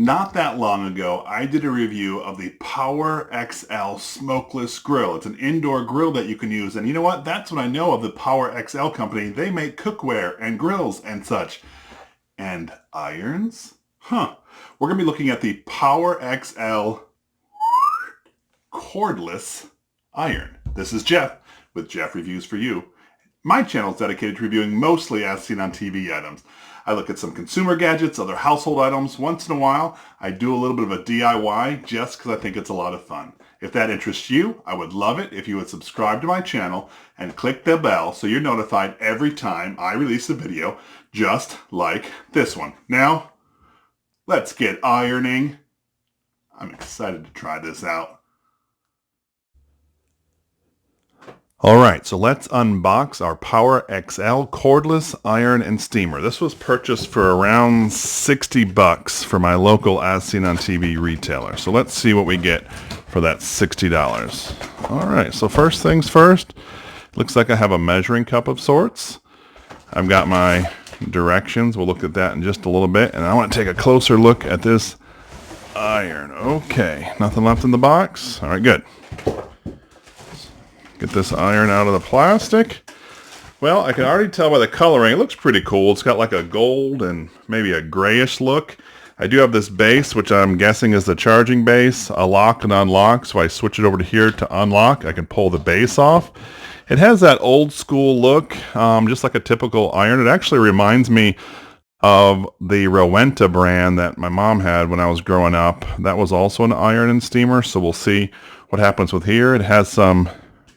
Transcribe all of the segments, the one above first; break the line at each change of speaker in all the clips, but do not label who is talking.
Not that long ago, I did a review of the Power XL smokeless grill. It's an indoor grill that you can use. And you know what? That's what I know of the Power XL company. They make cookware and grills and such. And irons? Huh. We're going to be looking at the Power XL cordless iron. This is Jeff with Jeff Reviews for You. My channel is dedicated to reviewing mostly as seen on TV items. I look at some consumer gadgets, other household items. Once in a while, I do a little bit of a DIY just because I think it's a lot of fun. If that interests you, I would love it if you would subscribe to my channel and click the bell so you're notified every time I release a video, just like this one. Now, let's get ironing. I'm excited to try this out. Alright, so let's unbox our Power XL cordless iron and steamer. This was purchased for around 60 bucks for my local as seen on TV retailer. So let's see what we get for that $60. Alright, so first things first, looks like I have a measuring cup of sorts. I've got my directions. We'll look at that in just a little bit. And I want to take a closer look at this iron. Okay, nothing left in the box. Alright, good. Get this iron out of the plastic. Well, I can already tell by the coloring, it looks pretty cool. It's got like a gold and maybe a grayish look. I do have this base, which I'm guessing is the charging base, a lock and unlock. So I switch it over to here to unlock. I can pull the base off. It has that old school look, just like a typical iron. It actually reminds me of the Rowenta brand that my mom had when I was growing up. That was also an iron and steamer. So we'll see what happens with here. It has some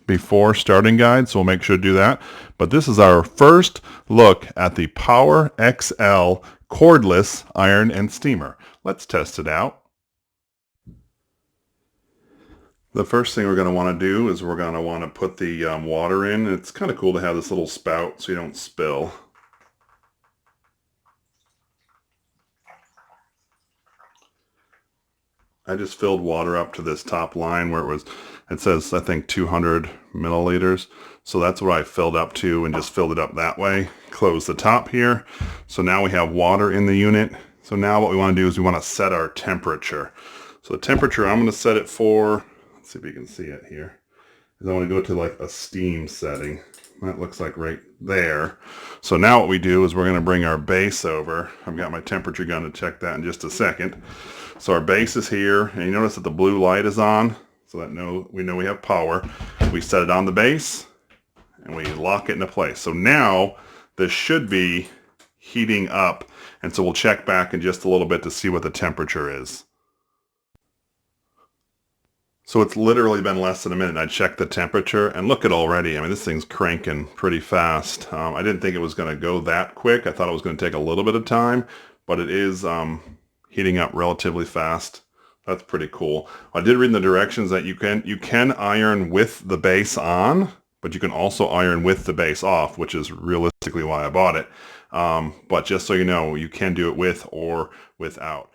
before starting guide, so we'll make sure to do that. But this is our first look at the Power XL cordless iron and steamer. Let's test it out. The first thing we're going to want to do is we're going to want to put the water in. It's kind of cool to have this little spout so you don't spill. I just filled water up to this top line where it says, I think 200 milliliters. So that's what I filled up to and just filled it up that way. Close the top here. So now we have water in the unit. So now what we want to do is we want to set our temperature. So the temperature I'm going to set it for, let's see if you can see it here, is I want to go to like a steam setting. That looks like right there. So now what we do is we're going to bring our base over. I've got my temperature gun to check that in just a second. So our base is here, and you notice that the blue light is on, so that we know we have power. We set it on the base, and we lock it into place. So now this should be heating up, and so we'll check back in just a little bit to see what the temperature is. So it's literally been less than a minute. I checked the temperature, and look at already. I mean, this thing's cranking pretty fast. I didn't think it was going to go that quick. I thought it was going to take a little bit of time, but it is heating up relatively fast. That's pretty cool. I did read in the directions that you can iron with the base on, but you can also iron with the base off, which is realistically why I bought it. But just so you know, you can do it with or without.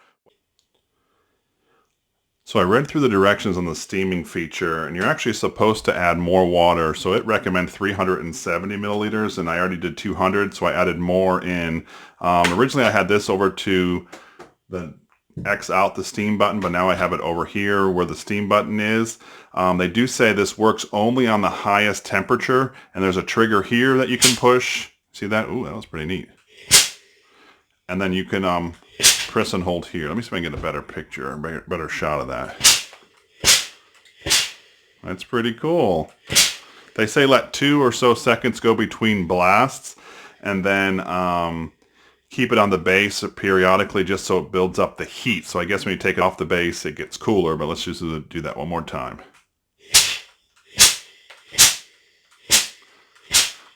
So I read through the directions on the steaming feature, and you're actually supposed to add more water. So it recommends 370 milliliters, and I already did 200, so I added more in. Originally I had this over to the X out the steam button, but now I have it over here where the steam button is. They do say this works only on the highest temperature, and there's a trigger here that you can push. See that? Ooh, that was pretty neat. And then you can press and hold here. Let me see if I can get a better picture, a better shot of that. That's pretty cool. They say let 2 or so seconds go between blasts, and then keep it on the base periodically just so it builds up the heat. So I guess when you take it off the base, it gets cooler, but let's just do that one more time.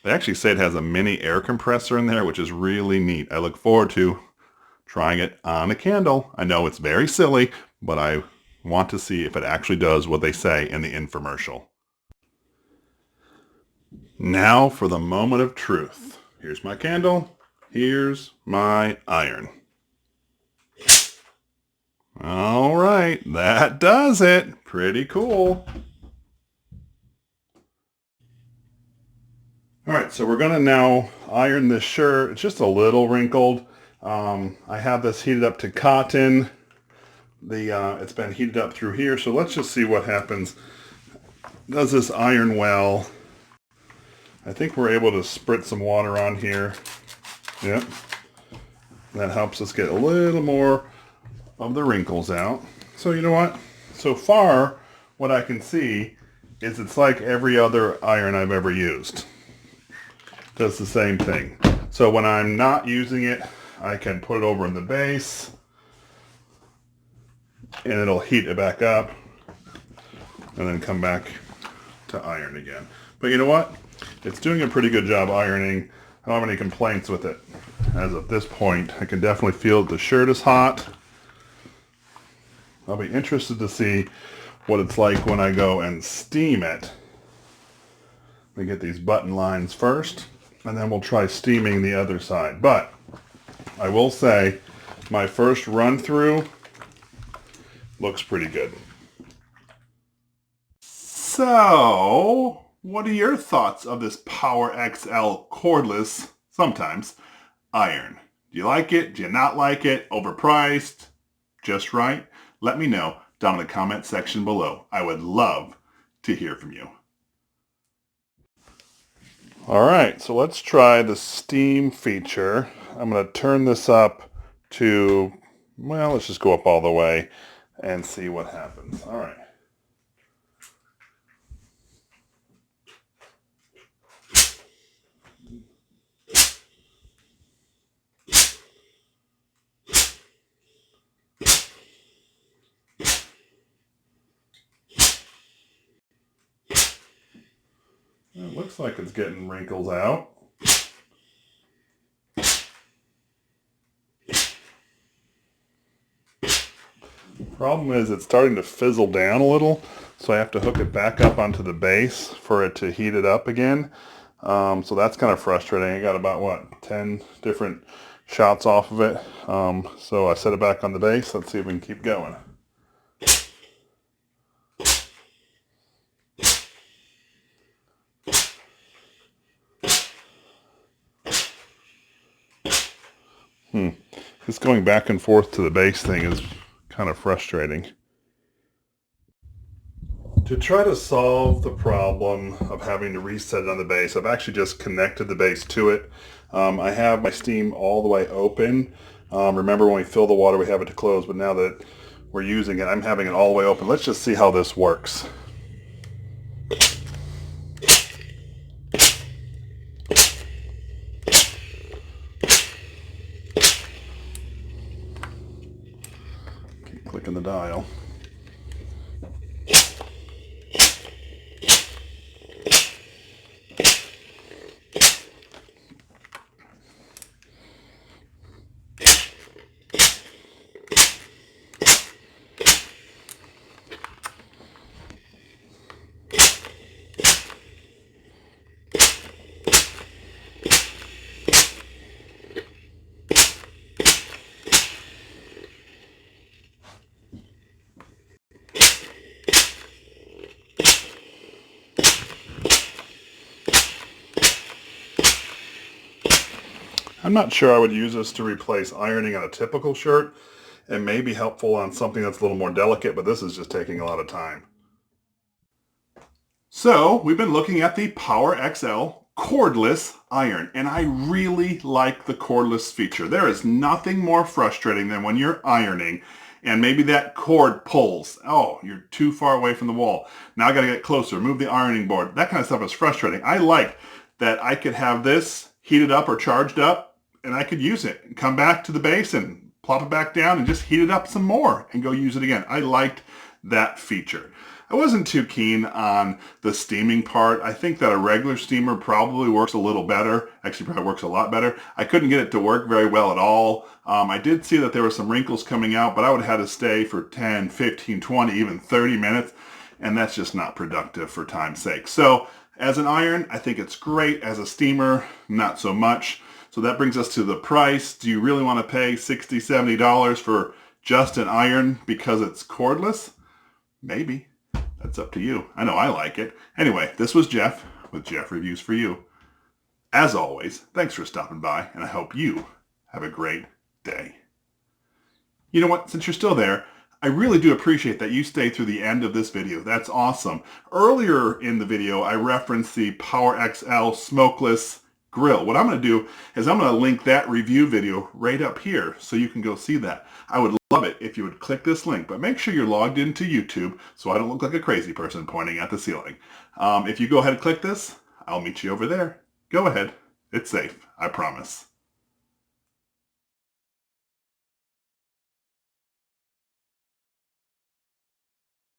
They actually say it has a mini air compressor in there, which is really neat. I look forward to trying it on a candle. I know it's very silly, but I want to see if it actually does what they say in the infomercial. Now for the moment of truth. Here's my candle. Here's my iron. All right, that does it. Pretty cool. All right, so we're going to now iron this shirt. It's just a little wrinkled. I have this heated up to cotton. it's been heated up through here. So let's just see what happens. Does this iron well? I think we're able to spritz some water on here. Yep. That helps us get a little more of the wrinkles out. So you know what? So far, what I can see is it's like every other iron I've ever used. Does the same thing. So when I'm not using it, I can put it over in the base and it'll heat it back up and then come back to iron again. But you know what? It's doing a pretty good job ironing. I don't have any complaints with it. As of this point, I can definitely feel the shirt is hot. I'll be interested to see what it's like when I go and steam it. We get these button lines first, and then we'll try steaming the other side. But I will say, my first run through looks pretty good. So, what are your thoughts of this Power XL cordless, sometimes, iron? Do you like it? Do you not like it? Overpriced? Just right? Let me know down in the comment section below. I would love to hear from you. Alright, so let's try the steam feature. I'm going to turn this up to, well, let's just go up all the way and see what happens. Alright. It looks like it's getting wrinkles out. Problem is it's starting to fizzle down a little, so I have to hook it back up onto the base for it to heat it up again. So that's kind of frustrating. I got about, what, 10 different shots off of it. So I set it back on the base. Let's see if we can keep going. This going back and forth to the base thing is kind of frustrating. To try to solve the problem of having to reset it on the base, I've actually just connected the base to it. I have my steam all the way open. Remember when we fill the water we have it to close, but now that we're using it, I'm having it all the way open. Let's just see how this works. Keep clicking the dial. I'm not sure I would use this to replace ironing on a typical shirt. It may be helpful on something that's a little more delicate, but this is just taking a lot of time. So we've been looking at the Power XL cordless iron, and I really like the cordless feature. There is nothing more frustrating than when you're ironing and maybe that cord pulls. Oh, you're too far away from the wall. Now I gotta get closer, move the ironing board. That kind of stuff is frustrating. I like that I could have this heated up or charged up, and I could use it and come back to the base and plop it back down and just heat it up some more and go use it again. I liked that feature. I wasn't too keen on the steaming part. I think that a regular steamer probably works a little better. Actually, probably works a lot better. I couldn't get it to work very well at all. I did see that there were some wrinkles coming out, but I would have had to stay for 10, 15, 20, even 30 minutes, and that's just not productive for time's sake. So as an iron, I think it's great. As a steamer, not so much. So that brings us to the price. Do you really want to pay $60, $70 for just an iron because it's cordless? Maybe. That's up to you. I know I like it. Anyway, this was Jeff with Jeff Reviews for You. As always, thanks for stopping by, and I hope you have a great day. You know what? Since you're still there, I really do appreciate that you stay through the end of this video. That's awesome. Earlier in the video, I referenced the Power XL smokeless grill. What I'm going to do is I'm going to link that review video right up here so you can go see that. I would love it if you would click this link, but make sure you're logged into YouTube so I don't look like a crazy person pointing at the ceiling. If you go ahead and click this, I'll meet you over there. Go ahead. It's safe. I promise.